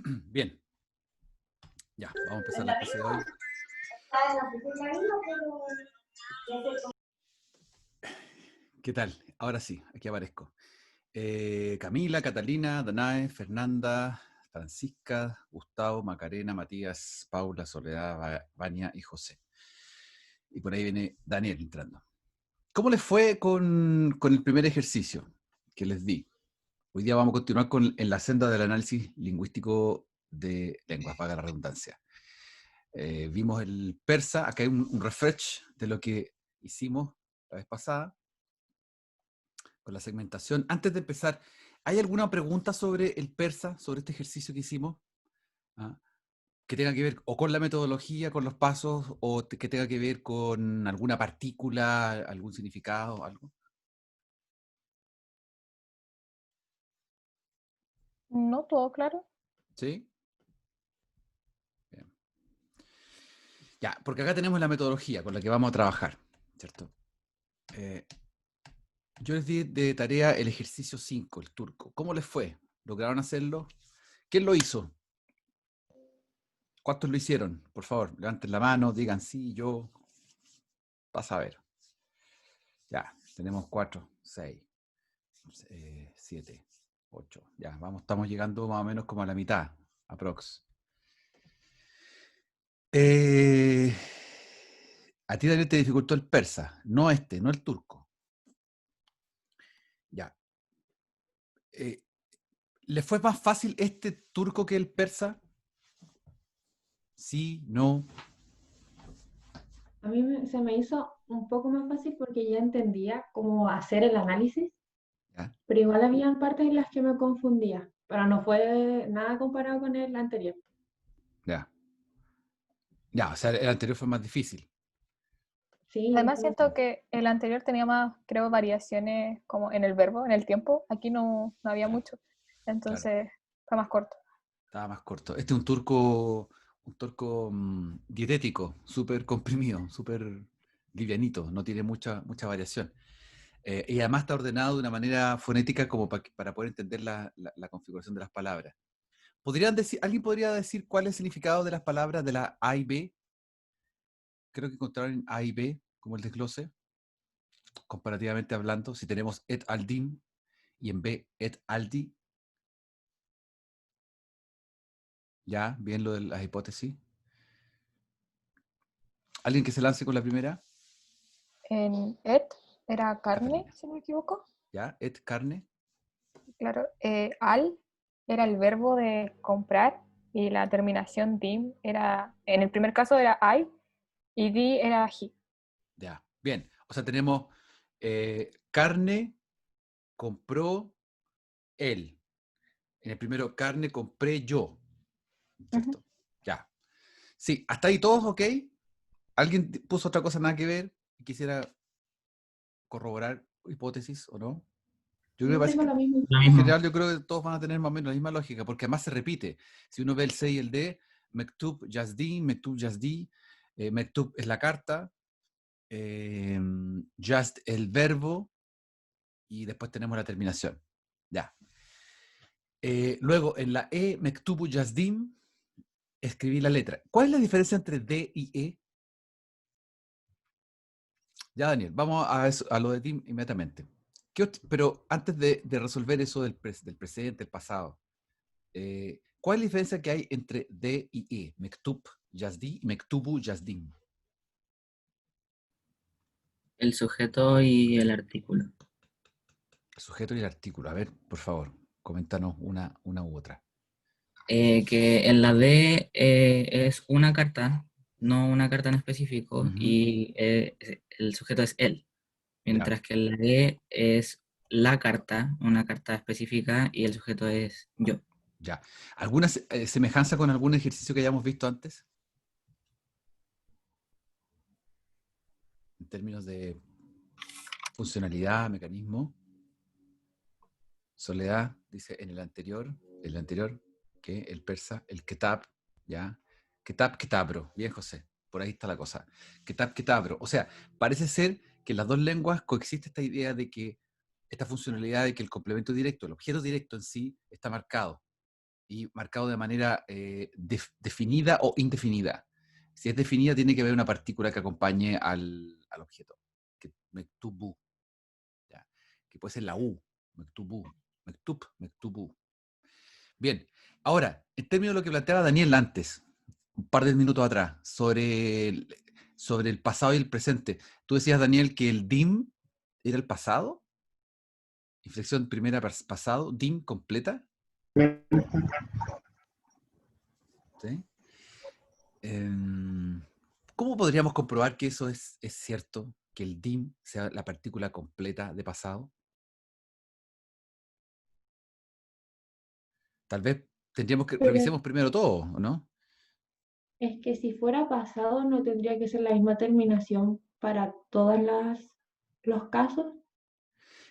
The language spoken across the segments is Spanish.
Bien, ya, vamos a empezar la clase de hoy. ¿Qué tal? Ahora sí, aquí aparezco. Camila, Catalina, Danae, Fernanda, Francisca, Gustavo, Macarena, Matías, Paula, Soledad, Vania y José. Y por ahí viene Daniel entrando. ¿Cómo les fue con el primer ejercicio que les di? Hoy día vamos a continuar en la senda del análisis lingüístico de lenguas, vaga la redundancia. Vimos el persa, acá hay un refresh de lo que hicimos la vez pasada con la segmentación. Antes de empezar, ¿hay alguna pregunta sobre el persa, sobre este ejercicio que hicimos? ¿Ah? Que tenga que ver o con la metodología, con los pasos, o que tenga que ver con alguna partícula, algún significado, algo. No, todo claro. ¿Sí? Bien. Ya, porque acá tenemos la metodología con la que vamos a trabajar, ¿cierto? Yo les di de tarea el ejercicio 5, el turco. ¿Cómo les fue? ¿Lograron hacerlo? ¿Quién lo hizo? ¿Cuántos lo hicieron? Por favor, levanten la mano, digan sí, yo. Vas a ver. Ya, tenemos 4, 6, 7, 8. Ya, vamos, estamos llegando más o menos como a la mitad, aprox. A ti, Daniel, te dificultó el persa, no este, no el turco. Ya. ¿Le fue más fácil este turco que el persa? Sí, no. A mí se me hizo un poco más fácil porque ya entendía cómo hacer el análisis, Ya, pero igual habían partes en las que me confundía, pero no fue nada comparado con el anterior. ya. Ya, o sea, el anterior fue más difícil. Sí, Además siento que el anterior tenía más, creo, variaciones como en el verbo, en el tiempo. Aquí no había Claro, mucho. claro. Entonces fue más corto. Estaba más corto. Este es un turco dietético, súper comprimido, súper livianito, no tiene mucha variación. Y además está ordenado de una manera fonética como para poder entender la configuración de las palabras. ¿Alguien podría decir cuál es el significado de las palabras de la A y B? Creo que encontraron en A y B como el desglose, comparativamente hablando. Si tenemos et aldim y en B et aldi, ya, bien lo de las hipótesis. ¿Alguien que se lance con la primera? En et era carne, Catalina. si no me equivoco. ¿Ya? Et carne. Claro. Al era el verbo de comprar y la terminación dim era, en el primer caso era I y di era he. Ya. Bien. O sea, tenemos carne compró él. En el primero, carne compré yo. Ujú. ¿Cierto? Ya. Sí, hasta ahí todos, ¿ok? ¿Alguien puso otra cosa nada que ver y quisiera corroborar hipótesis o no? Yo creo que no parece tengo que lo mismo. Lo en mismo. general yo creo que todos van a tener más o menos la misma lógica, porque además se repite. Si uno ve el C y el D, Mektub Yazdi, Mektub es la carta, Just el verbo, y después tenemos la terminación. Ya. Luego, en la E, Mektubu Yazdim, escribí la letra. ¿Cuál es la diferencia entre D y E? Ya, Daniel, vamos a lo de Dim inmediatamente. Pero antes de resolver eso del presente, el pasado, ¿cuál es la diferencia que hay entre D y E? Mektub Yazdi y Mektubu Yazdim. El sujeto y el artículo. El sujeto y el artículo. A ver, por favor, coméntanos una u otra. Que en la D es una carta, no una carta en específico, Ujú. y el sujeto es él, Ya, mientras que en la D es la carta, una carta específica, y el sujeto es yo. ya. ¿Alguna semejanza con algún ejercicio que hayamos visto antes? En términos de funcionalidad, mecanismo. Soledad dice en el anterior, que el persa, el ketab, ¿ya? Ketab, ketabro. Bien, José, por ahí está la cosa. Ketab, ketabro. O sea, parece ser que en las dos lenguas coexiste esta idea de que, esta funcionalidad de que el complemento directo, el objeto directo en sí, está marcado. y marcado de manera definida o indefinida. Si es definida, tiene que haber una partícula que acompañe al objeto. Que, mektubu, ¿ya? Que puede ser la U, mektubu, mektub, mektubu. Bien, ahora, en términos de lo que planteaba Daniel antes, un par de minutos atrás, sobre el pasado y el presente. Tú decías, Daniel, que el dim era el pasado, inflexión primera pasado, dim completa, ¿sí? ¿Cómo podríamos comprobar que eso es cierto? Que el dim sea la partícula completa de pasado. Tal vez tendríamos que Pero revisemos primero todo, ¿o no? es que si fuera pasado no tendría que ser la misma terminación para todas los casos,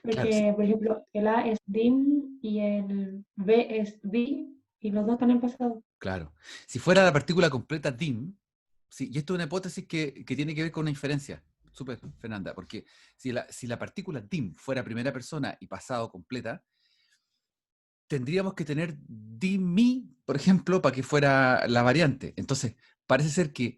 Claro, sí, porque por ejemplo el A es dim y el B es di y los dos están en pasado. claro. Si fuera la partícula completa dim, sí, y esto es una hipótesis que tiene que ver con una inferencia. Súper, Fernanda, porque si la partícula dim fuera primera persona y pasado completa, tendríamos que tener dimi, por ejemplo, para que fuera la variante. Entonces, parece ser que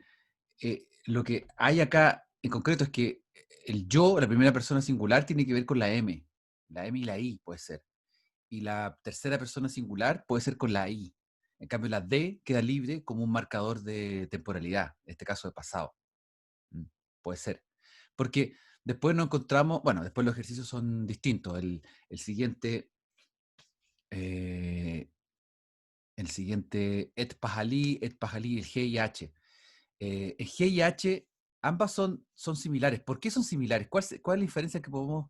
lo que hay acá en concreto es que el yo, la primera persona singular, tiene que ver con la M. La M y la I puede ser. Y la tercera persona singular puede ser con la I. En cambio, la D queda libre como un marcador de temporalidad, en este caso de pasado. Mm, puede ser. Porque después nos encontramos, bueno, después los ejercicios son distintos. Eh, el siguiente, et pajalí, el G y H. El G y H, ambas son similares. ¿Por qué son similares? ¿Cuál es la diferencia que podemos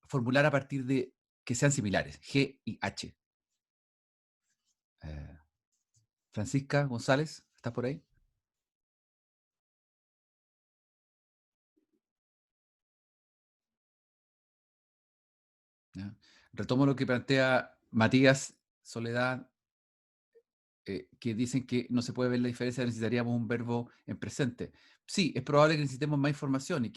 formular a partir de que sean similares? G y H. Eh, Francisca González, ¿estás por ahí? ¿Ya? Retomo lo que plantea Matías Soledad, que dicen que no se puede ver la diferencia, necesitaríamos un verbo en presente. Sí, es probable que necesitemos más información,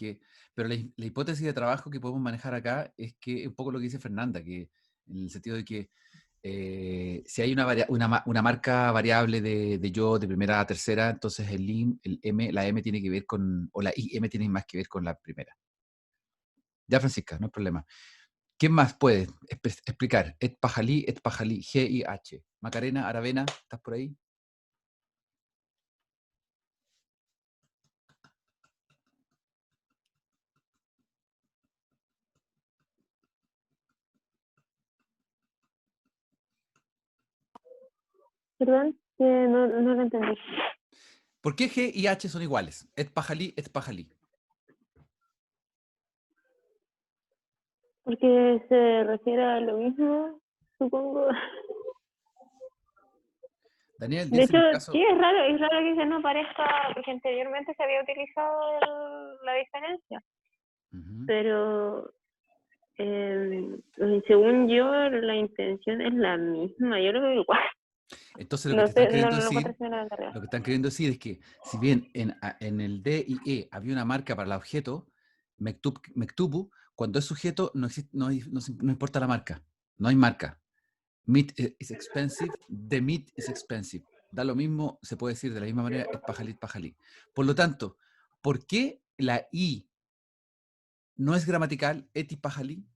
pero la hipótesis de trabajo que podemos manejar acá es que un poco lo que dice Fernanda, que en el sentido de que si hay una marca variable de yo de primera a tercera, entonces la M tiene que ver o la IM tiene más que ver con la primera. Ya, Francisca, no hay problema. ¿Quién más puede explicar? Et pajalí, G y H. Macarena, Aravena, ¿estás por ahí? Perdón, que no lo entendí. ¿Por qué G y H son iguales? Et pajalí, et pajalí. Porque se refiere a lo mismo, supongo. Daniel, De dice hecho, en el caso... sí, es raro que se no parezca, porque anteriormente se había utilizado la diferencia, Ujú. pero según yo, la intención es la misma, yo lo veo igual. Entonces lo que No te están sé, no queriendo lo decir, encuentro similar en lo que están queriendo decir es que si bien en el D y E había una marca para el objeto, mektubu, cuando es sujeto no importa la marca, no hay marca. Meat is expensive, the meat is expensive. Da lo mismo, se puede decir de la misma manera, et pajalí, pajalí. Por lo tanto, ¿por qué la I no es gramatical, et y pajalí?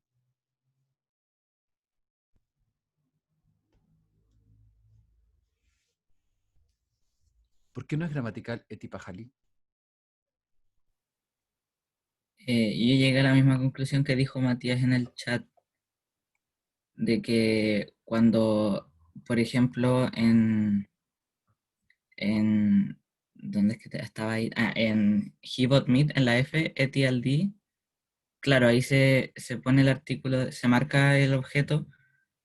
¿Por qué no es gramatical, et y pajalí? Yo llegué a la misma conclusión que dijo Matías en el chat, de que cuando, por ejemplo, en ¿dónde es que estaba ahí? Ah, en He Bought Meat, en la F, ETLD, claro, ahí se pone el artículo, se marca el objeto,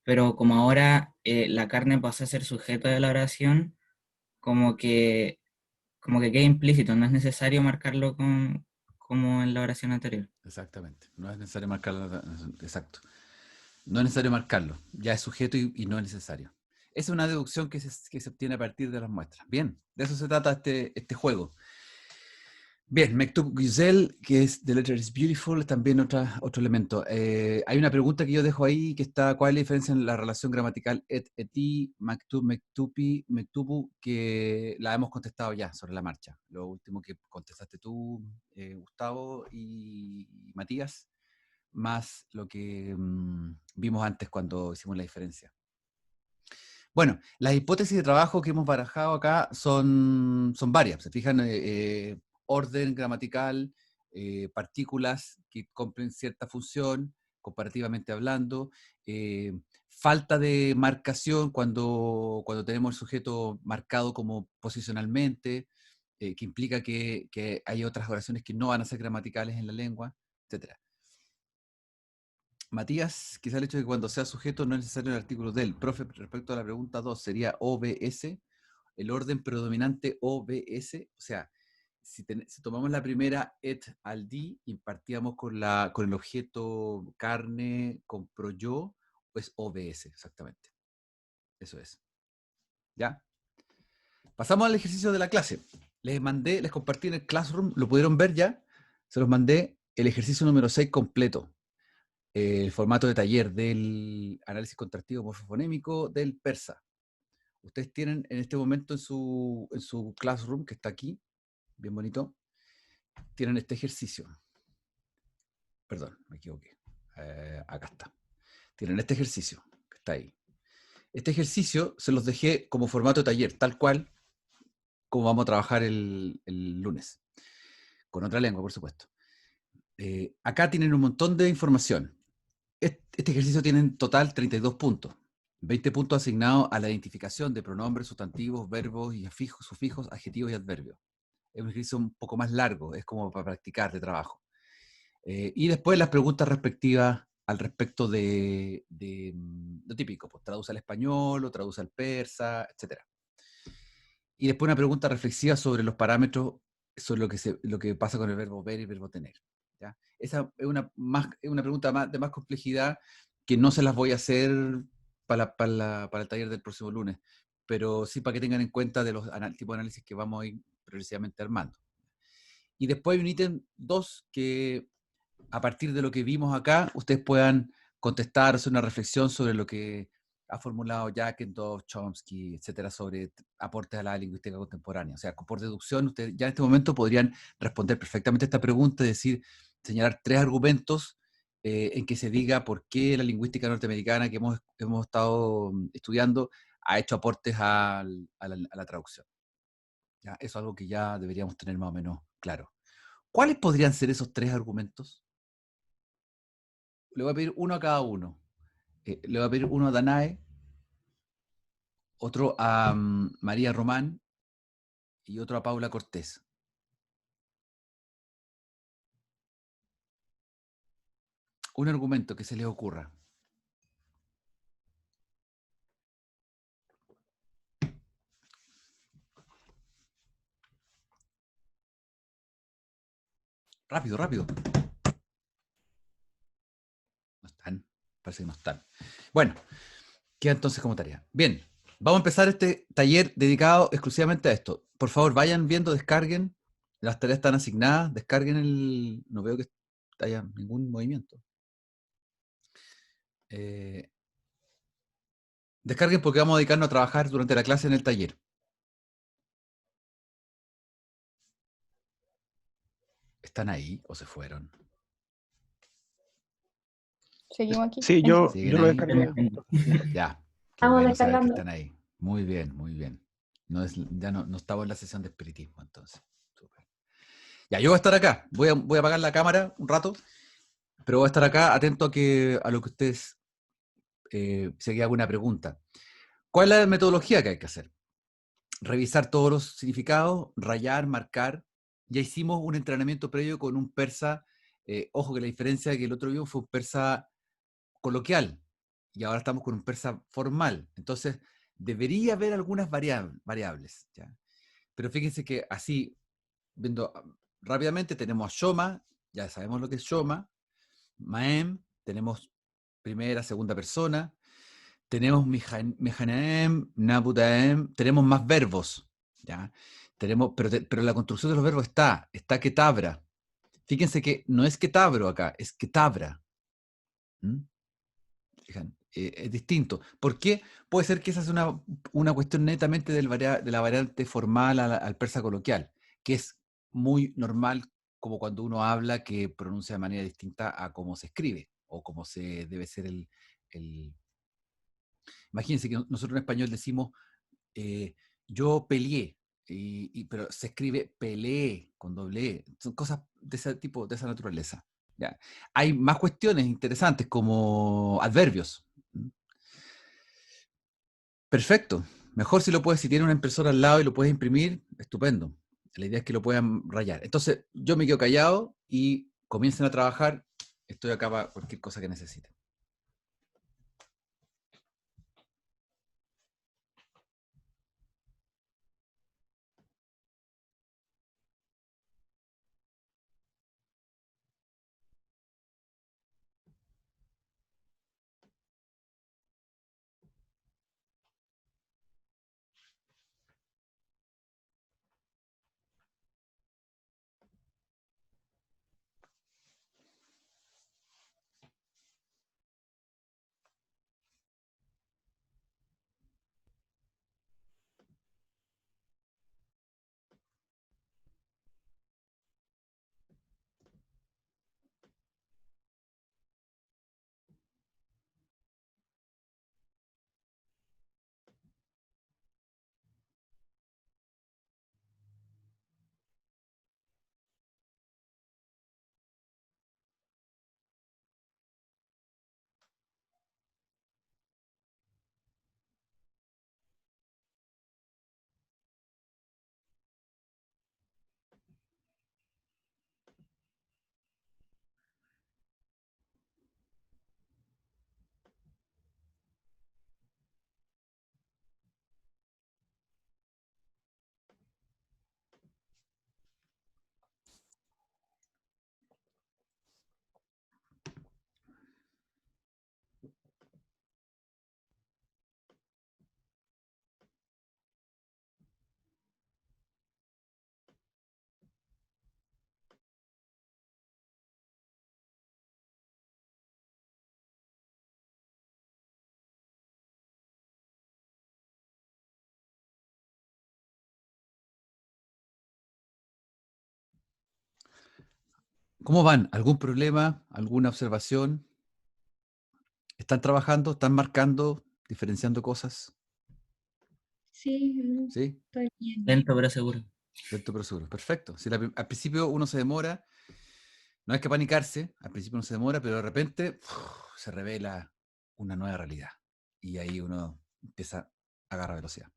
pero como ahora la carne pasa a ser sujeto de la oración, como que, como que queda implícito, no es necesario marcarlo como en la oración anterior. Exactamente, no es necesario marcarlo, exacto. No es necesario marcarlo, ya es sujeto y no es necesario. Esa es una deducción que se obtiene a partir de las muestras. Bien, de eso se trata este juego. Bien, Mektub Güzel, que es The Letter is Beautiful, es también otro elemento. Hay una pregunta que yo dejo ahí, que está, ¿cuál es la diferencia en la relación gramatical eti, maktub, mektupi, mektubu? Que la hemos contestado ya sobre la marcha. Lo último que contestaste tú, Gustavo y Matías, más lo que vimos antes cuando hicimos la diferencia. Bueno, las hipótesis de trabajo que hemos barajado acá son varias. ¿Se fijan? Orden gramatical, partículas que cumplen cierta función, comparativamente hablando, falta de marcación cuando tenemos el sujeto marcado como posicionalmente, que implica que hay otras oraciones que no van a ser gramaticales en la lengua, etc. Matías, quizá el hecho de que cuando sea sujeto no es necesario el artículo del. Profe, respecto a la pregunta 2, sería OBS, el orden predominante OBS, o sea, si tomamos la primera et al di y partíamos con el objeto carne, compro yo, pues OBS, exactamente. Eso es. ¿Ya? Pasamos al ejercicio de la clase. Les compartí en el Classroom, ¿lo pudieron ver ya? Se los mandé el ejercicio número 6 completo. El formato de taller del análisis contractivo morfofonémico del persa. Ustedes tienen en este momento en su Classroom, que está aquí, bien bonito, tienen este ejercicio. Perdón, me equivoqué. Acá está. Tienen este ejercicio, que está ahí. Este ejercicio se los dejé como formato de taller, tal cual como vamos a trabajar el lunes. Con otra lengua, por supuesto. Acá tienen un montón de información. Este ejercicio tiene en total 32 puntos. 20 puntos asignados a la identificación de pronombres, sustantivos, verbos y sufijos, adjetivos y adverbios. Es un ejercicio un poco más largo, es como para practicar de trabajo. Y después las preguntas respectivas al respecto de lo típico, pues traduce al español o traduce al persa, etc. Y después una pregunta reflexiva sobre los parámetros, sobre lo que pasa con el verbo ver y el verbo tener. ¿Ya? Esa es una pregunta de más complejidad que no se las voy a hacer para el taller del próximo lunes, pero sí para que tengan en cuenta de los tipos de análisis que vamos a ir progresivamente armando. Y después hay un ítem 2 que a partir de lo que vimos acá, ustedes puedan contestar, hacer una reflexión sobre lo que ha formulado Jackendorf, Chomsky, etcétera, sobre aportes a la lingüística contemporánea. O sea, por deducción, ustedes ya en este momento podrían responder perfectamente esta pregunta, es decir, señalar 3 argumentos en que se diga por qué la lingüística norteamericana que hemos estado estudiando ha hecho aportes a la traducción. ¿Ya? Eso es algo que ya deberíamos tener más o menos claro. ¿Cuáles podrían ser esos 3 argumentos? Le voy a pedir uno a cada uno. Le voy a pedir uno a Danae, otro a María Román y otro a Paula Cortés. Un argumento que se les ocurra. Rápido, rápido. No están. Parece que no están. Bueno, queda entonces como tarea. Bien, vamos a empezar este taller dedicado exclusivamente a esto. Por favor, vayan viendo, descarguen. Las tareas están asignadas. Descarguen el... No veo que haya ningún movimiento. Descarguen porque vamos a dedicarnos a trabajar durante la clase en el taller. ¿Están ahí o se fueron? Seguimos aquí. Sí, yo lo ahí? descargué. Ya. Qué Estamos bueno saber que descargando. están ahí. Muy bien, muy bien. Ya no estamos en la sesión de espiritismo, entonces. Súper. Ya, yo voy a estar acá. Voy a apagar la cámara un rato, pero voy a estar acá atento a lo que ustedes, si hay alguna pregunta. ¿Cuál es la metodología que hay que hacer? Revisar todos los significados, rayar, marcar. Ya hicimos un entrenamiento previo con un persa. Ojo que la diferencia es que el otro video fue un persa coloquial y ahora estamos con un persa formal. Entonces, debería haber algunas variables. ¿Ya? Pero fíjense que así, viendo rápidamente, tenemos a Shoma, ya sabemos lo que es Shoma, Maem, tenemos primera, segunda persona, tenemos Mejanaem, Nabudaem, tenemos más verbos. ¿Ya? Tenemos, pero la construcción de los verbos está ketabra. Fíjense que no es ketabro acá, es ketabra. ¿Mm? Fijan, es distinto. ¿Por qué? Puede ser que esa es una cuestión netamente de la variante formal al persa coloquial, que es muy normal como cuando uno habla que pronuncia de manera distinta a cómo se escribe o cómo se debe ser el... Imagínense que nosotros en español decimos yo peleé, pero se escribe peleé con doble E. Son cosas de ese tipo, de esa naturaleza. ¿Ya? Hay más cuestiones interesantes como adverbios. ¿Mm? Perfecto. Mejor si lo puedes, si tienes una impresora al lado y lo puedes imprimir, estupendo. La idea es que lo puedan rayar. Entonces, yo me quedo callado y comiencen a trabajar. Estoy acá para cualquier cosa que necesiten. ¿Cómo van? ¿Algún problema? ¿Alguna observación? ¿Están trabajando? ¿Están marcando? ¿Diferenciando cosas? Sí, ¿Sí? estoy bien. Lento pero seguro. Lento pero seguro. Perfecto. Si al principio uno se demora, no hay que panicarse, al principio uno se demora, pero de repente se revela una nueva realidad. Y ahí uno empieza a agarrar velocidad.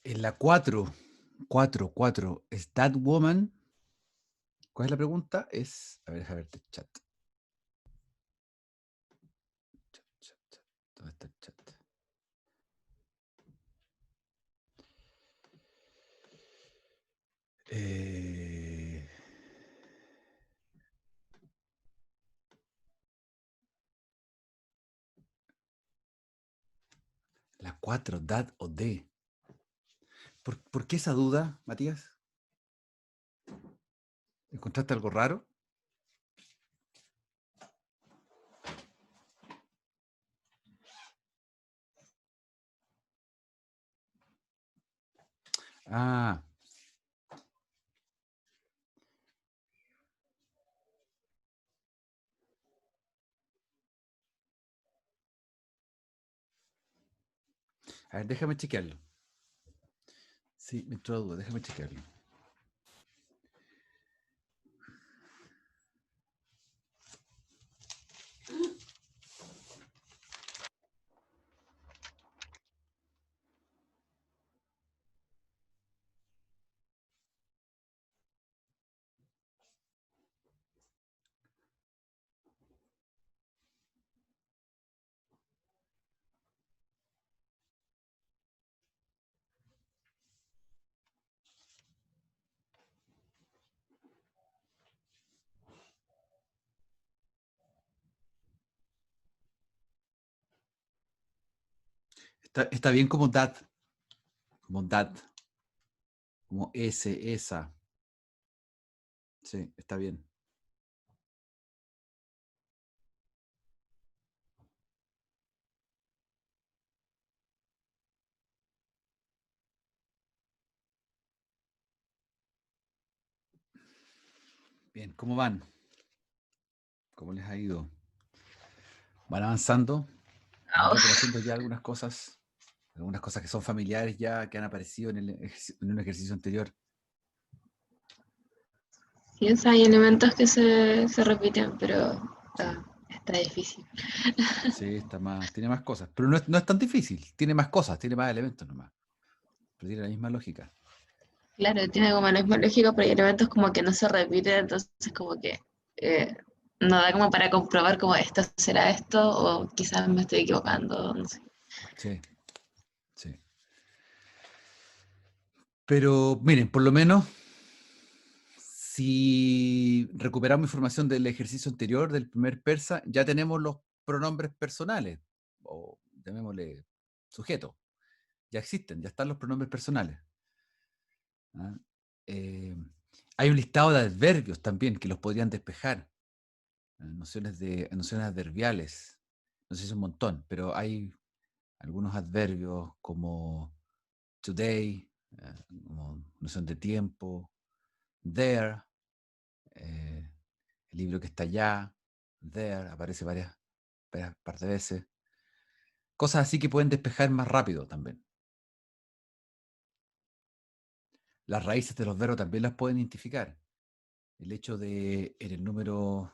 En la 4, 4, ¿es that woman? ¿Cuál es la pregunta? Es, a ver, déjame ver el chat. Chat. ¿Dónde está el chat? Eh, la 4, that o de. ¿Por qué esa duda, Matías? ¿Encontraste algo raro? Ah, a ver, déjame chequearlo. Sí, me entró duda, déjame chequearlo. Está bien como that, como ese, esa. Sí, está bien. Bien, ¿cómo van? ¿Cómo les ha ido? ¿Van avanzando? ¿Van reconociendo ya algunas cosas? Algunas cosas que son familiares ya, que han aparecido en un ejercicio anterior. Sí, o sea, hay elementos que se repiten, pero Sí, está difícil. sí, tiene más cosas. Pero no es tan difícil. Tiene más cosas, tiene más elementos nomás. Pero tiene la misma lógica. Claro, tiene como la misma lógica, pero hay elementos como que no se repiten, entonces como que eh, no da como para comprobar como esto será esto, o quizás me estoy equivocando, no sé. Sí, sí. Pero miren, por lo menos, si recuperamos información del ejercicio anterior, del primer persa, ya tenemos los pronombres personales, o llamémosle sujeto. Ya existen, ya están los pronombres personales. ¿Ah? Eh, Hay un listado de adverbios también que los podrían despejar. Nociones adverbiales. No sé si es un montón, pero hay algunos adverbios como today, como noción de tiempo, there, eh, el libro que está allá, there, aparece varias par de veces. Cosas así que pueden despejar más rápido también. Las raíces de los verbos también las pueden identificar. El hecho de en el número,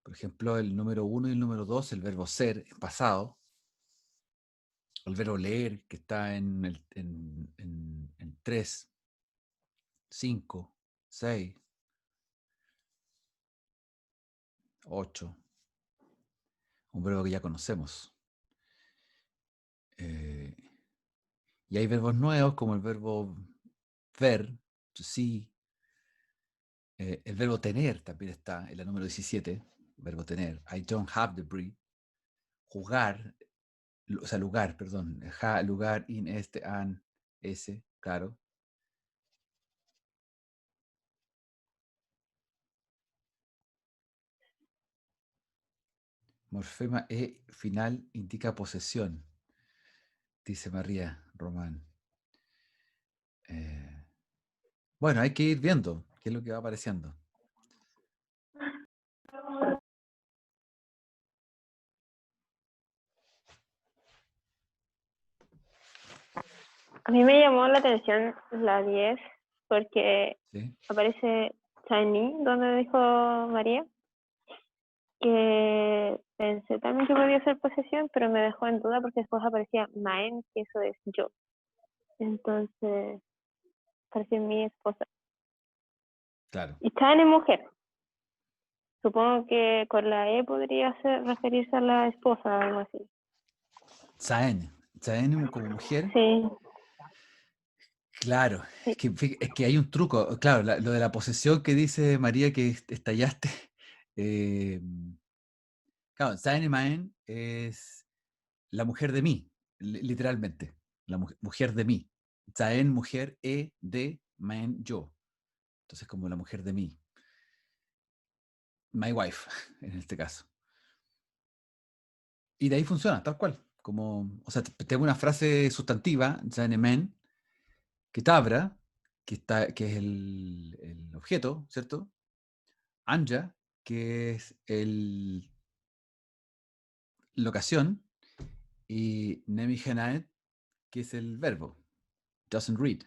por ejemplo, el número 1 y el número 2, el verbo ser en pasado, o el verbo leer que está en 3, 5, 6, 8, un verbo que ya conocemos. Eh, y hay verbos nuevos como el verbo ver, to see. El verbo tener también está en la número 17, verbo tener. I don't have the breed. Jugar, o sea, lugar, perdón. Lugar, in, este, an, ese, claro. Morfema E final indica posesión, dice María Román. Bueno, hay que ir viendo qué es lo que va apareciendo. A mí me llamó la atención la 10 porque ¿Sí? aparece Tiny, donde dijo María, que pensé también que podía ser posesión, pero me dejó en duda porque después aparecía mine, que eso es yo. Entonces, parece mi esposa. Claro. Y Chan es mujer. Supongo que con la E podría referirse a la esposa o algo así. Zaen. Zaen como mujer. Sí, Claro, sí. es que hay un truco. Claro, lo de la posesión que dice María que estallaste. eh, claro, Zaen Maen es la mujer de mí, literalmente. La mujer de mí. Zaen, mujer, de, Maen, yo. Entonces, como la mujer de mí. My wife, en este caso. Y de ahí funciona, tal cual. Como, o sea, tengo una frase sustantiva, Zaen Men, que tabra, que es el objeto, ¿cierto? Anja, que es la ocasión, y Nemi Genaet, que es el verbo. Doesn't read.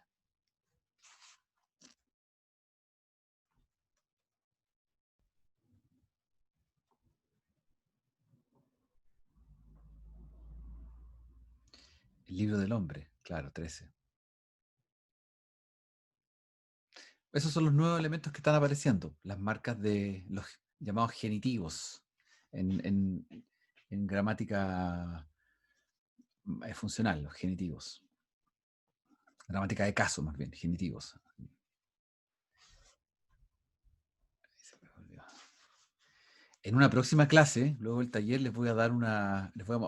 El libro del hombre, claro, 13. Esos son los nuevos elementos que están apareciendo, las marcas de los llamados genitivos en gramática funcional, los genitivos. Gramática de caso, más bien, genitivos. En una próxima clase, luego del taller, les voy a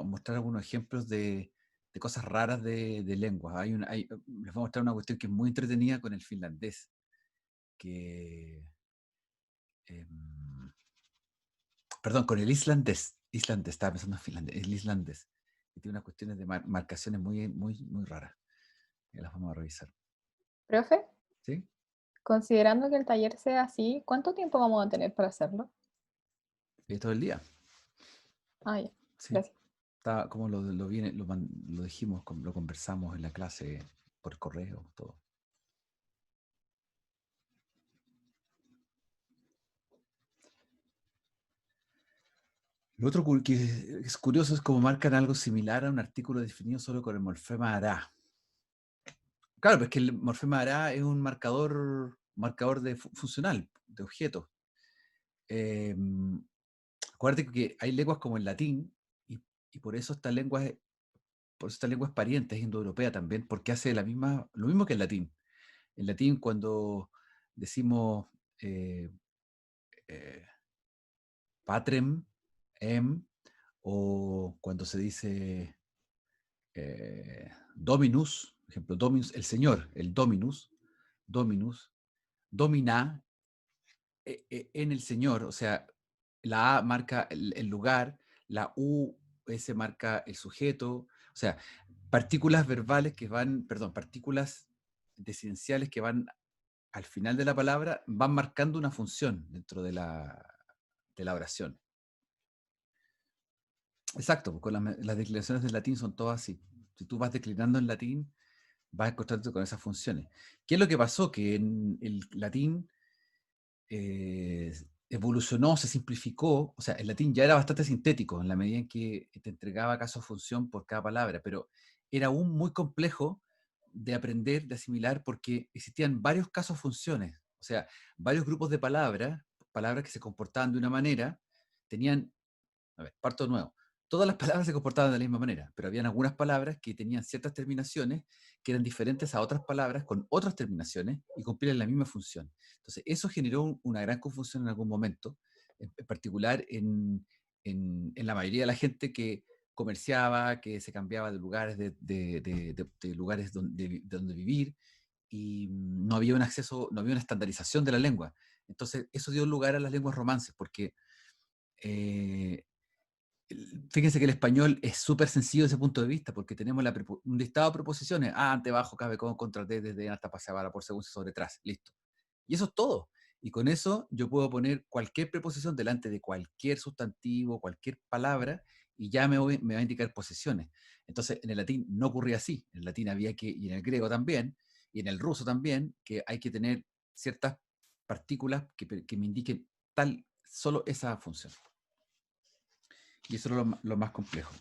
mostrar algunos ejemplos de cosas raras de lenguas. Les voy a mostrar una cuestión que es muy entretenida con el finlandés, perdón, con el islandés, estaba pensando en finlandés, el islandés, que tiene unas cuestiones de marcaciones muy, muy, muy raras. Ya las vamos a revisar. Profe, ¿Sí? considerando que el taller sea así, ¿cuánto tiempo vamos a tener para hacerlo? Todo el día. Ah, ya, Sí. gracias. Está como lo dijimos, lo conversamos en la clase por correo, todo. Lo otro que es curioso es cómo marcan algo similar a un artículo definido solo con el morfema ará. Claro, pero es que el morfema ará es un marcador de funcional, de objetos. Acuérdate que hay lenguas como el latín, y por eso esta lengua es pariente, es indoeuropea también, porque hace lo mismo que el latín. En latín, cuando decimos patrem, o cuando se dice dominus, por ejemplo, dominus, el señor, el dominus, domina, en el señor, o sea, la A marca el lugar, la US marca el sujeto, o sea, partículas verbales que van, perdón, partículas desidenciales que van al final de la palabra, van marcando una función dentro de la oración. Exacto, con las declinaciones del latín son todas así. Si tú vas declinando en latín, vas a encontrarte con esas funciones. ¿Qué es lo que pasó? Que en el latín evolucionó, se simplificó, o sea, el latín ya era bastante sintético en la medida en que te entregaba caso-función por cada palabra, pero era aún muy complejo de aprender, de asimilar, porque existían varios casos-funciones, o sea, varios grupos de palabras que se comportaban de una manera, tenían, a ver, parto de nuevo. Todas las palabras se comportaban de la misma manera, pero habían algunas palabras que tenían ciertas terminaciones que eran diferentes a otras palabras con otras terminaciones y cumplían la misma función. Entonces, eso generó una gran confusión en algún momento, en particular en la mayoría de la gente que comerciaba, que se cambiaba de lugares, de lugares donde vivir, y no había un acceso, no había una estandarización de la lengua. Entonces, eso dio lugar a las lenguas romances, porque fíjense que el español es súper sencillo desde ese punto de vista, porque tenemos un listado de preposiciones, ante, bajo, cabe, con, contra, desde, hasta, pasar, para, por, según, sobre, tras, listo. Y eso es todo. Y con eso yo puedo poner cualquier preposición delante de cualquier sustantivo, cualquier palabra, y ya me va a indicar posiciones. Entonces, en el latín no ocurría así. En el latín había que, y en el griego también, y en el ruso también, que hay que tener ciertas partículas que me indiquen solo esa función. Y eso es lo más complejo.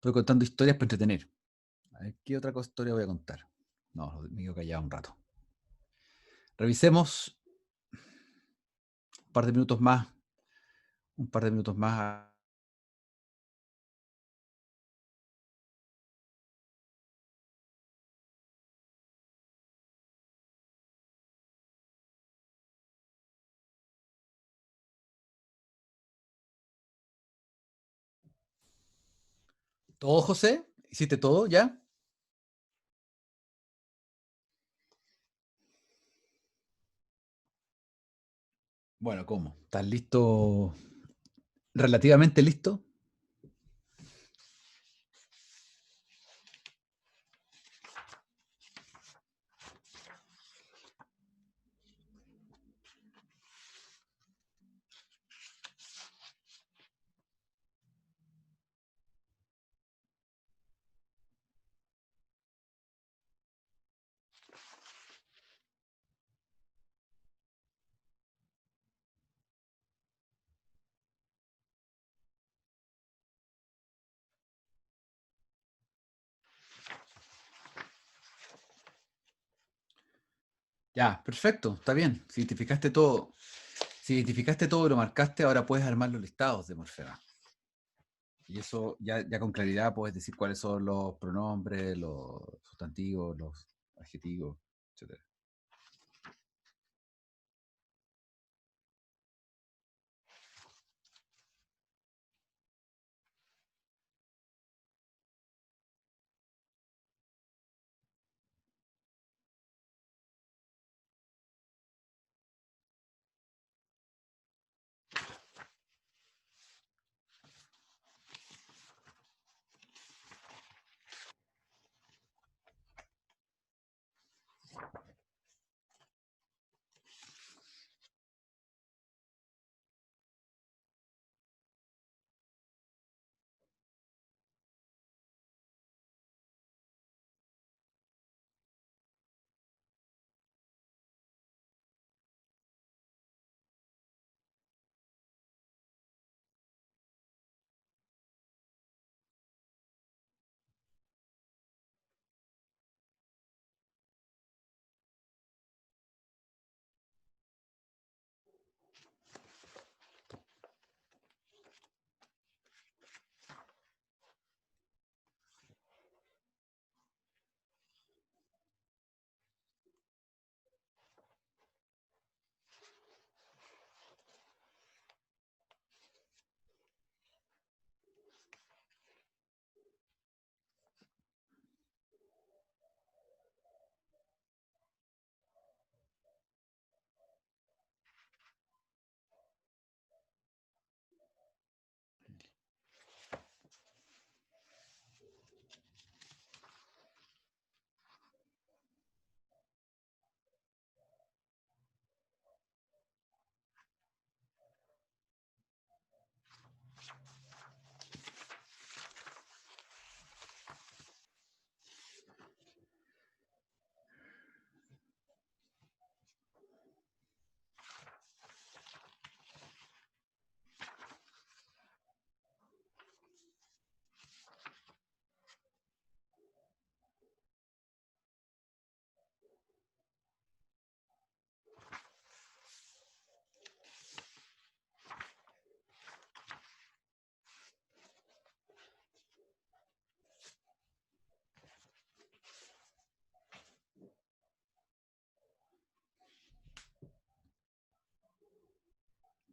Estoy contando historias para entretener. A ver, ¿qué otra historia voy a contar? No, me quedo callado un rato. Revisemos un par de minutos más. Un par de minutos más. ¿Todo, José? ¿Hiciste todo ya? Bueno, ¿cómo? ¿Estás listo? ¿Relativamente listo? Ya, perfecto, está bien. Si identificaste todo, y lo marcaste, ahora puedes armar los listados de morfemas. Y eso ya con claridad puedes decir cuáles son los pronombres, los sustantivos, los adjetivos, etc.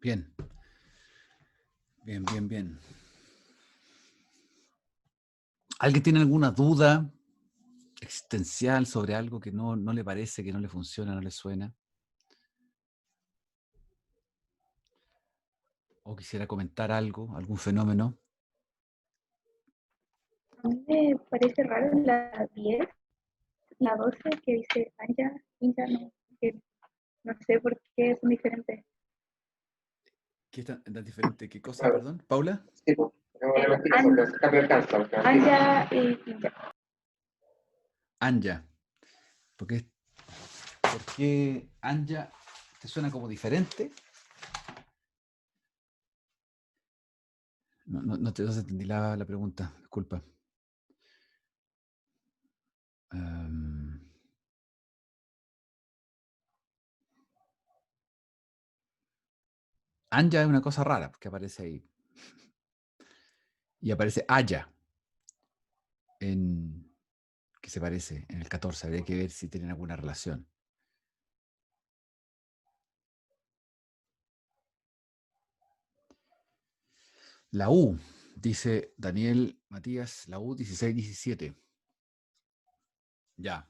Bien, bien. ¿Alguien tiene alguna duda existencial sobre algo que no le parece, que no le funciona, no le suena? ¿O quisiera comentar algo, algún fenómeno? A mí me parece raro la 10, la 12 que dice Anja, Inja, no, que no sé por qué son diferentes. ¿Qué es tan diferente? ¿Qué cosa, Claro. perdón? ¿Paula? Sí, pues. Cambia el caso. Anja y Inja. Anja. ¿Por qué Anja te suena como diferente? No te entendí la pregunta, disculpa. Em, Anja es una cosa rara que aparece ahí. Y aparece Aya, que se parece en el 14. Habría que ver si tienen alguna relación. La U, dice Daniel Matías, la U 16-17. Ya.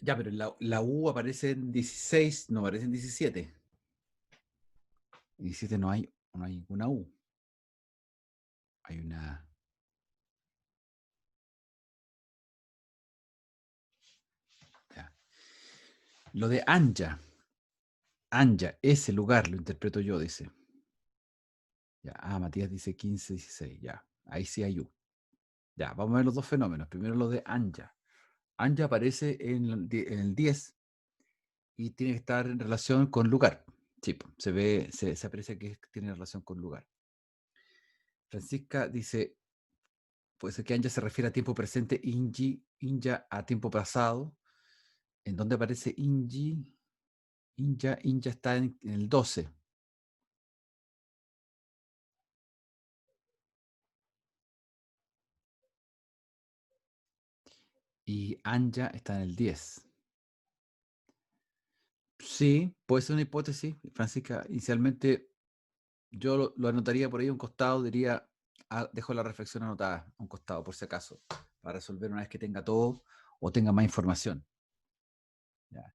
Ya, pero la U aparece en 16, no aparece en 17. En 17 no hay ninguna U. Hay una... Ya. Lo de Anja. Anja, ese lugar, lo interpreto yo, dice. Ya. Matías dice 15-16. Ya. Ahí sí hay U. Ya, vamos a ver los dos fenómenos. Primero lo de Anja. Anja aparece en el 10 y tiene que estar en relación con lugar. Sí, se ve, se aprecia que tiene relación con lugar. Francisca dice, puede ser que Anja se refiere a tiempo presente, Inja a tiempo pasado. ¿En dónde aparece Inja está en el 12. Y Anja está en el 10. Sí, puede ser una hipótesis, Francisca. Inicialmente yo lo anotaría por ahí a un costado, diría, dejo la reflexión anotada a un costado, por si acaso, para resolver una vez que tenga todo o tenga más información. Ya.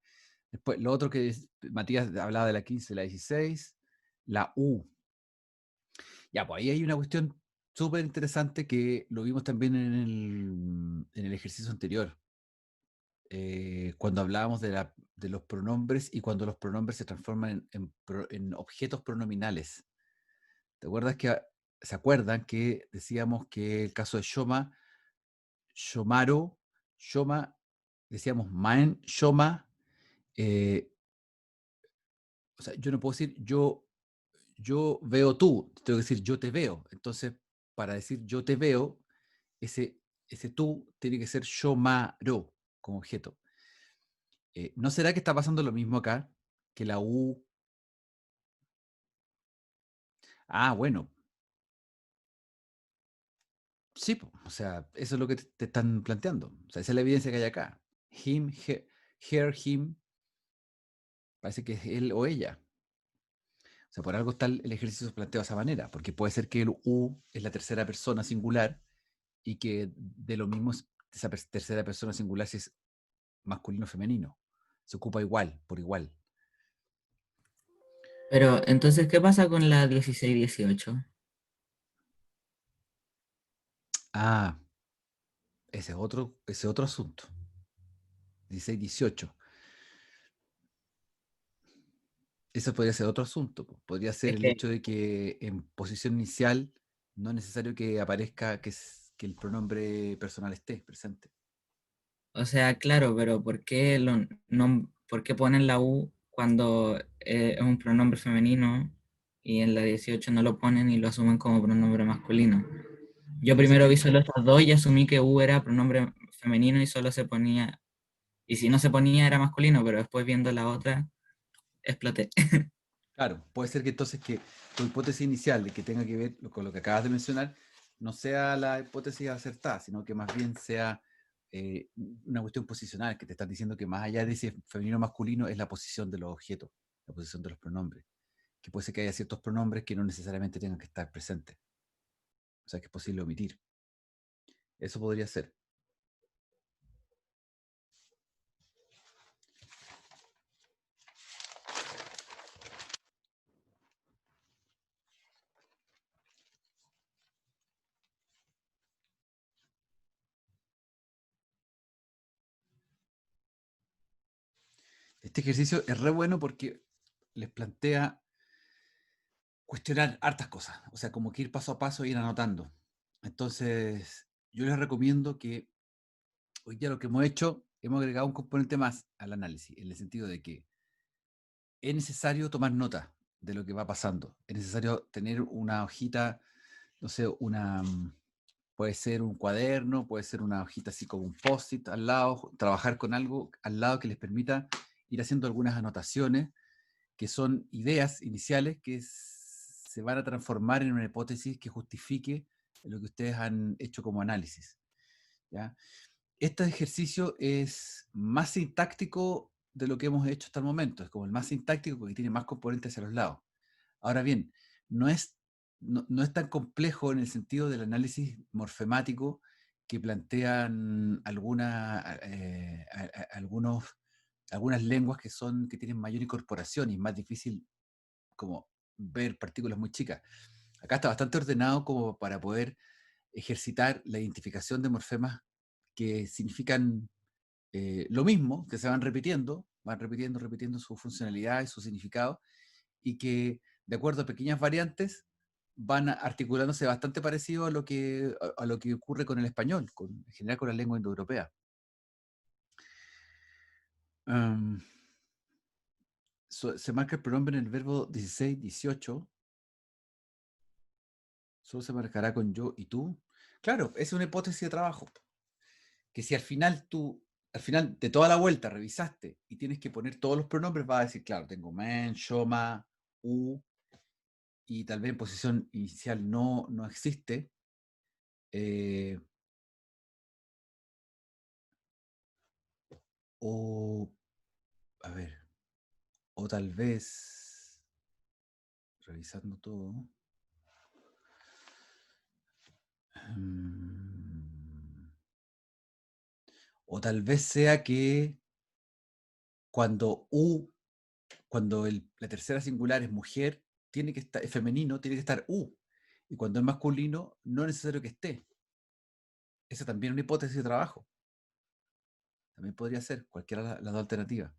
Después, lo otro que Matías hablaba de la 15, la 16, la U. Ya, pues ahí hay una cuestión súper interesante que lo vimos también en el ejercicio anterior, cuando hablábamos de los pronombres y cuando los pronombres se transforman en objetos pronominales. ¿Te acuerdas se acuerdan que decíamos que el caso de Shoma, Shomaro, Shoma, decíamos Maen, Shoma, o sea, yo no puedo decir yo veo tú, tengo que decir yo te veo. Entonces, para decir yo te veo, ese tú tiene que ser Shomaro como objeto. ¿No será que está pasando lo mismo acá? Que la U. Bueno. Sí, o sea, eso es lo que te están planteando. O sea, esa es la evidencia que hay acá. Him, her, him, parece que es él o ella. O sea, por algo está el ejercicio planteado de esa manera, porque puede ser que el U es la tercera persona singular y que de lo mismo esa tercera persona singular si es masculino o femenino. Se ocupa igual, por igual. Pero entonces, ¿qué pasa con la 16-18? Ese es otro asunto. 16-18. Eso podría ser otro asunto. Podría ser Es el que, hecho de que en posición inicial no es necesario que aparezca que el pronombre personal esté presente. o sea, claro, pero ¿por qué ponen la U cuando es un pronombre femenino y en la 18 no lo ponen y lo asumen como pronombre masculino? Yo Puede ser primero que vi solo estas dos y asumí que U era pronombre femenino y solo se ponía, y si no se ponía era masculino, pero después viendo la otra, exploté. Claro, puede ser que entonces que tu hipótesis inicial de que tenga que ver con lo que acabas de mencionar no sea la hipótesis acertada, sino que más bien sea una cuestión posicional, que te estás diciendo que más allá de ese femenino o masculino es la posición de los objetos, la posición de los pronombres. Que puede ser que haya ciertos pronombres que no necesariamente tengan que estar presentes. O sea, que es posible omitir. Eso podría ser. Este ejercicio es re bueno porque les plantea cuestionar hartas cosas, o sea, como que ir paso a paso e ir anotando. Entonces, yo les recomiendo que hoy día lo que hemos hecho, hemos agregado un componente más al análisis, en el sentido de que es necesario tomar nota de lo que va pasando, es necesario tener una hojita, no sé, Puede ser un cuaderno, puede ser una hojita así como un post-it al lado, trabajar con algo al lado que les permita ir haciendo algunas anotaciones que son ideas iniciales que se van a transformar en una hipótesis que justifique lo que ustedes han hecho como análisis, ¿ya? Este ejercicio es más sintáctico de lo que hemos hecho hasta el momento, es como el más sintáctico porque tiene más componentes hacia los lados. Ahora bien, no es es tan complejo en el sentido del análisis morfemático que plantean algunas lenguas que tienen mayor incorporación y es más difícil como ver partículas muy chicas. Acá está bastante ordenado como para poder ejercitar la identificación de morfemas que significan lo mismo, que se van repitiendo su funcionalidad y su significado, y que de acuerdo a pequeñas variantes van articulándose bastante parecido a lo que ocurre con el español, en general con la lengua indoeuropea. Se marca el pronombre en el verbo 16, 18. Solo se marcará con yo y tú. Claro, es una hipótesis de trabajo. Que si al final de toda la vuelta revisaste y tienes que poner todos los pronombres, vas a decir, claro, tengo man, shoma, u, y tal vez en posición inicial no existe. O, a ver, o tal vez, revisando todo, o tal vez sea que cuando la tercera singular es mujer, es femenino, tiene que estar u, y cuando es masculino, no es necesario que esté. Esa también es una hipótesis de trabajo. También podría ser cualquiera de las dos alternativas.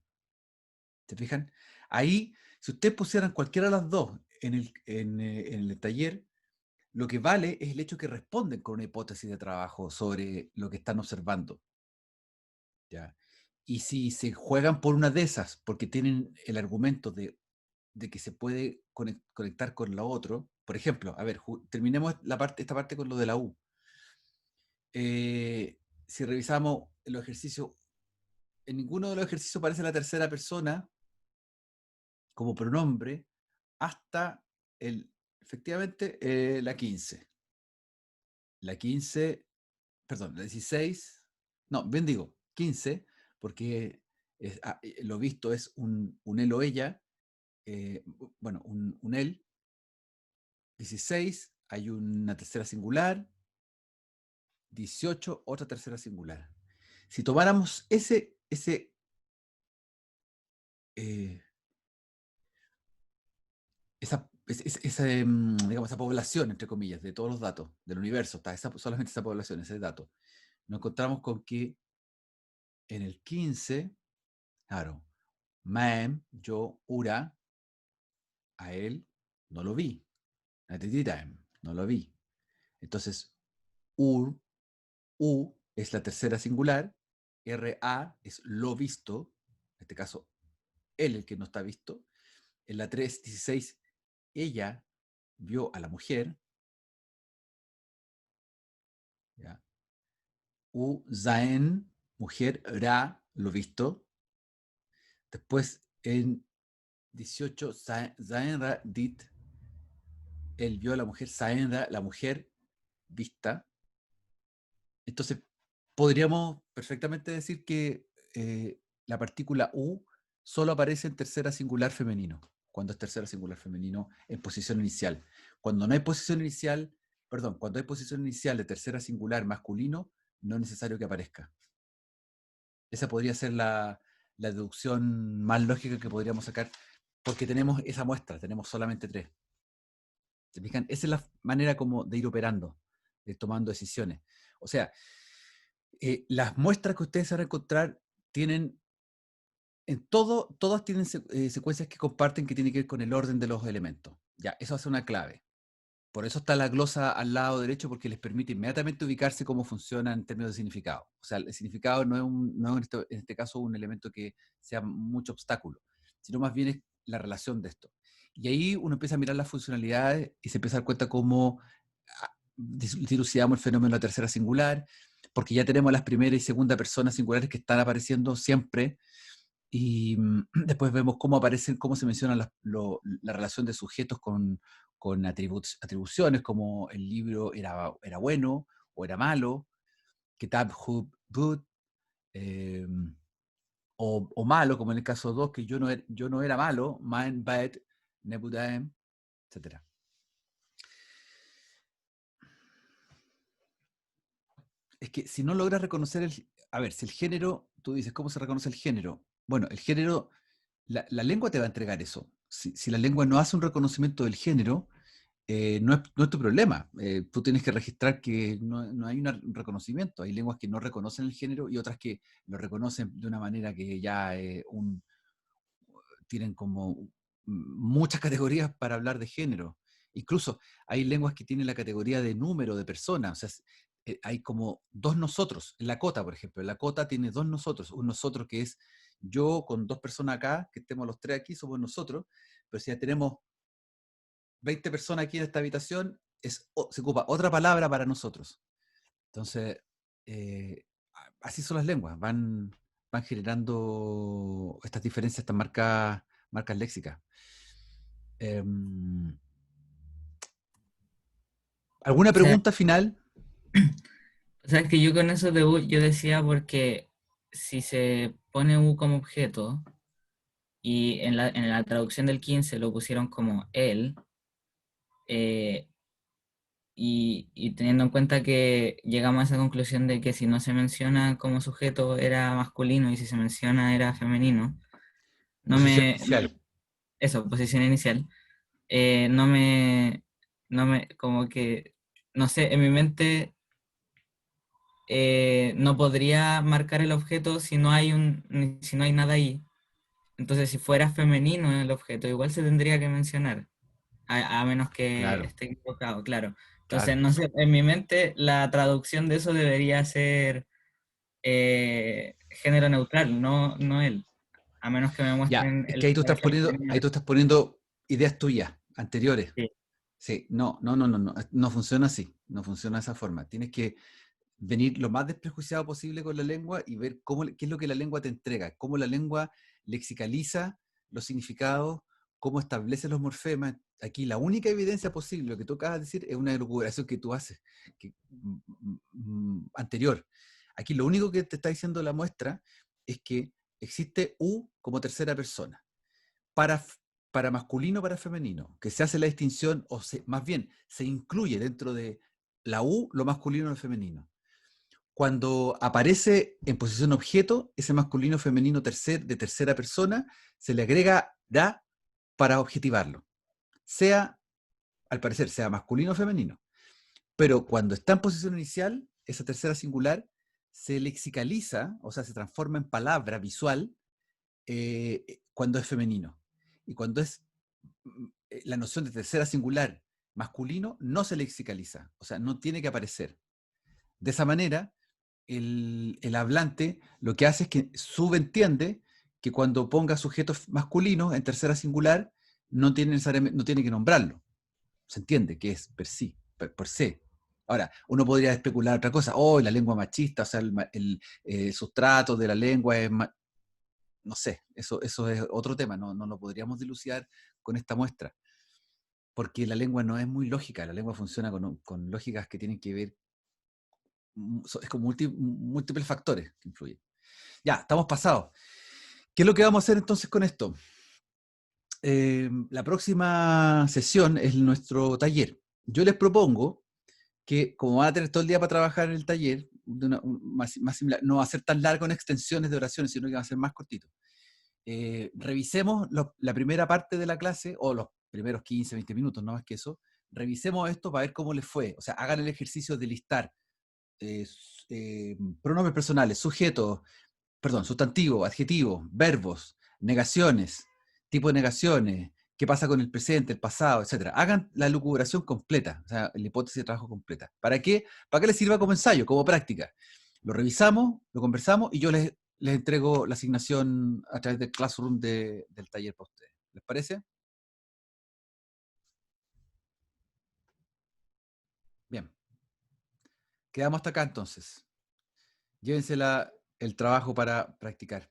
¿Se fijan? Ahí, si ustedes pusieran cualquiera de las dos en el taller, lo que vale es el hecho que responden con una hipótesis de trabajo sobre lo que están observando. ¿Ya? Y si se juegan por una de esas, porque tienen el argumento de que se puede conectar con lo otro, por ejemplo, a ver, terminemos esta parte con lo de la U. Si revisamos los ejercicios, en ninguno de los ejercicios aparece la tercera persona como pronombre hasta efectivamente la 15. La 15, perdón, la 16, no, bien digo, 15, porque lo visto es un él o ella, bueno, un él. 16, hay una tercera singular. 18, otra tercera singular. Si tomáramos esa digamos, esa población, entre comillas, de todos los datos del universo, solamente esa población, ese dato, nos encontramos con que en el 15, claro, Maem, yo, Ura, a él no lo vi. No lo vi. Entonces, U es la tercera singular, RA es lo visto, en este caso, él el que no está visto. En la 3:16, ella vio a la mujer. ¿Ya? Zaen, mujer, Ra, lo visto. Después en 18, Zaen Ra dit, él vio a la mujer, Zaen Ra, la mujer vista. Entonces, podríamos perfectamente decir que la partícula U solo aparece en tercera singular femenino, cuando es tercera singular femenino en posición inicial. Cuando no hay posición inicial, perdón, cuando hay posición inicial de tercera singular masculino, no es necesario que aparezca. Esa podría ser la deducción más lógica que podríamos sacar, porque tenemos esa muestra, tenemos solamente 3. ¿Se fijan? Esa es la manera como de ir operando, tomando decisiones. O sea, las muestras que ustedes van a encontrar tienen, todas tienen secuencias que comparten que tienen que ver con el orden de los elementos. Ya, eso hace una clave. Por eso está la glosa al lado derecho, porque les permite inmediatamente ubicarse cómo funciona en términos de significado. O sea, el significado no es en este caso un elemento que sea mucho obstáculo, sino más bien es la relación de esto. Y ahí uno empieza a mirar las funcionalidades y se empieza a dar cuenta cómo dilucidamos el fenómeno de la tercera singular, porque ya tenemos las primera y segunda personas singulares que están apareciendo siempre, y después vemos cómo aparecen, cómo se menciona la relación de sujetos con atribuciones, como el libro era bueno o era malo, Kitab Hub Bud, o malo, como en el caso 2, que yo no era malo, Mein Bad, Nebudaem, etc. Es que si no logras reconocer a ver, si el género, tú dices, ¿cómo se reconoce el género? Bueno, el género, la lengua te va a entregar eso. Si la lengua no hace un reconocimiento del género, no es tu problema. Tú tienes que registrar que no hay un reconocimiento. Hay lenguas que no reconocen el género y otras que lo reconocen de una manera que ya tienen como muchas categorías para hablar de género. Incluso hay lenguas que tienen la categoría de número de personas. O sea, hay como dos nosotros. En la cota, por ejemplo, la cota tiene dos nosotros. Un nosotros que es yo con dos personas acá, que estemos los tres aquí, somos nosotros. Pero si ya tenemos 20 personas aquí en esta habitación, se ocupa otra palabra para nosotros. Entonces, así son las lenguas, van generando estas diferencias, estas marcas léxicas. ¿Alguna O sea, pregunta final? o sea, es que yo con eso de U, yo decía porque si se pone U como objeto y en la traducción del 15 lo pusieron como él, eh, y teniendo en cuenta que llegamos a esa conclusión de que si no se menciona como sujeto era masculino y si se menciona era femenino, no Posición me, inicial. eso, posición inicial, no me, como que, no sé, en mi mente no podría marcar el objeto si no hay si no hay nada ahí. Entonces, si fuera femenino el objeto, igual se tendría que mencionar, a menos que Claro, esté equivocado, claro. Entonces, claro. no sé, en mi mente la traducción de eso debería ser género neutral, no él, a menos que me Ya, muestren es que la versión ahí femenina. tú estás poniendo ideas tuyas, anteriores. Sí, Sí, no funciona así, no funciona de esa forma. Tienes que venir lo más desprejuiciado posible con la lengua y ver qué es lo que la lengua te entrega, cómo la lengua lexicaliza los significados, cómo establece los morfemas. Aquí la única evidencia posible, lo que tú acabas de decir, es una elucubración que tú haces, anterior. Aquí lo único que te está diciendo la muestra es que existe U como tercera persona. Para, para masculino, para femenino, que se hace la distinción, más bien, se incluye dentro de la U lo masculino y lo femenino. Cuando aparece en posición objeto, ese masculino femenino de tercera persona, se le agrega da para objetivarlo. Sea, al parecer, sea masculino o femenino. Pero cuando está en posición inicial, esa tercera singular se lexicaliza, o sea, se transforma en palabra visual cuando es femenino. Y cuando es la noción de tercera singular masculino, no se lexicaliza, o sea, no tiene que aparecer. De esa manera, el hablante lo que hace es que subentiende que cuando ponga sujetos masculinos en tercera singular, no tiene que nombrarlo. Se entiende que es por se. Ahora, uno podría especular otra cosa. Oh, la lengua machista, o sea, el sustrato de la lengua es no sé, eso es otro tema, no lo podríamos dilucidar con esta muestra, porque la lengua no es muy lógica, la lengua funciona con lógicas que tienen que ver, es con múltiples factores que influyen. Ya, estamos pasados. ¿Qué es lo que vamos a hacer entonces con esto? La próxima sesión es nuestro taller. Yo les propongo que, como van a tener todo el día para trabajar en el taller, más similar, no va a ser tan largo en extensiones de oraciones, sino que va a ser más cortito. Revisemos la primera parte de la clase, o los primeros 15, 20 minutos, no más que eso. Revisemos esto para ver cómo les fue. O sea, hagan el ejercicio de listar pronombres personales, sujetos, perdón, sustantivos, adjetivos, verbos, negaciones, tipo de negaciones, qué pasa con el presente, el pasado, etcétera. Hagan la lucubración completa, o sea, la hipótesis de trabajo completa. ¿Para qué? Para que les sirva como ensayo, como práctica. Lo revisamos, lo conversamos y yo les entrego la asignación a través del Classroom del taller para ustedes. ¿Les parece? Bien. Quedamos hasta acá entonces. Llévensela el trabajo para practicar.